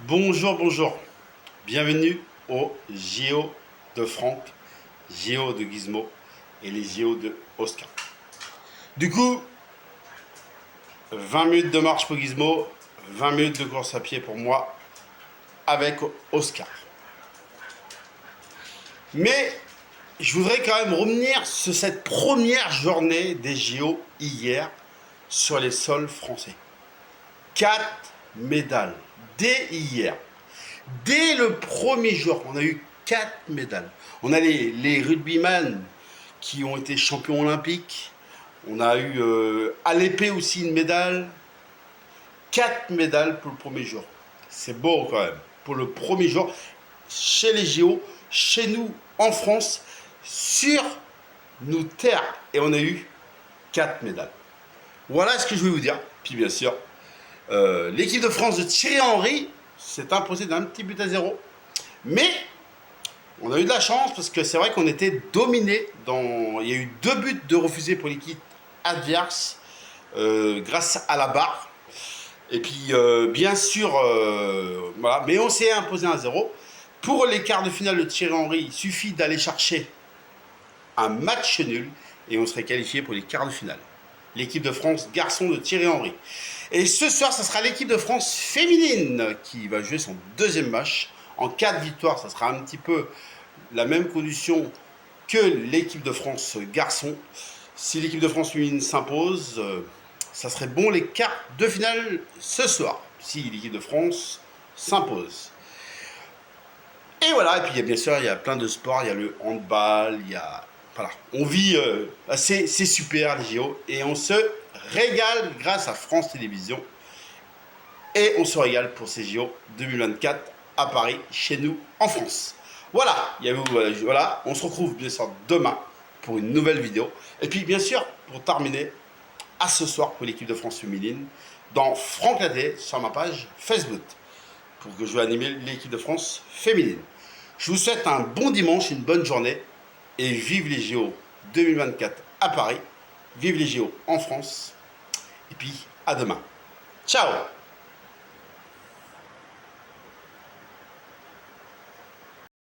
Bonjour, bonjour. Bienvenue au JO de Franck, JO de Gizmo et les JO de Oscar. Du coup, 20 minutes de marche pour Gizmo, 20 minutes de course à pied pour moi avec Oscar. Mais je voudrais quand même revenir sur cette première journée des JO hier sur les sols français. 4 médailles dès hier. Dès le premier jour, on a eu 4 médailles. On a les rugbyman qui ont été champions olympiques. On a eu à l'épée aussi une médaille. 4 médailles pour le premier jour. C'est beau quand même. Pour le premier jour, chez les JO, chez nous en France, sur nos terres. Et on a eu 4 médailles. Voilà ce que je voulais vous dire. Puis bien sûr, l'équipe de France de Thierry Henry s'est imposée d'un petit but à 0. Mais on a eu de la chance parce que c'est vrai qu'on était dominé. Il y a eu 2 buts de refusés pour l'équipe adverse grâce à la barre. Et puis bien sûr, voilà. Mais on s'est imposé 1-0. Pour les quarts de finale de Thierry Henry, il suffit d'aller chercher un match nul et on serait qualifié pour les quarts de finale. L'équipe de France garçon de Thierry Henry. Et ce soir, ce sera l'équipe de France féminine qui va jouer son deuxième match. En cas de victoire, ça sera un petit peu la même condition que l'équipe de France garçon. Si l'équipe de France féminine s'impose, ça serait bon les quarts de finale ce soir, si l'équipe de France s'impose. Et voilà, et puis bien sûr, il y a plein de sports, il y a le handball, il y a... Voilà, on vit, c'est super les JO, et on se régale grâce à France Télévisions. Et on se régale pour ces JO 2024 à Paris, chez nous, en France. Voilà, voilà, on se retrouve bien sûr demain pour une nouvelle vidéo. Et puis bien sûr, pour terminer, à ce soir pour l'équipe de France féminine, dans Franck Ladet, sur ma page Facebook, pour que je vais animer l'équipe de France féminine. Je vous souhaite un bon dimanche, une bonne journée, et vive les JO 2024 à Paris, vive les JO en France, et puis à demain. Ciao!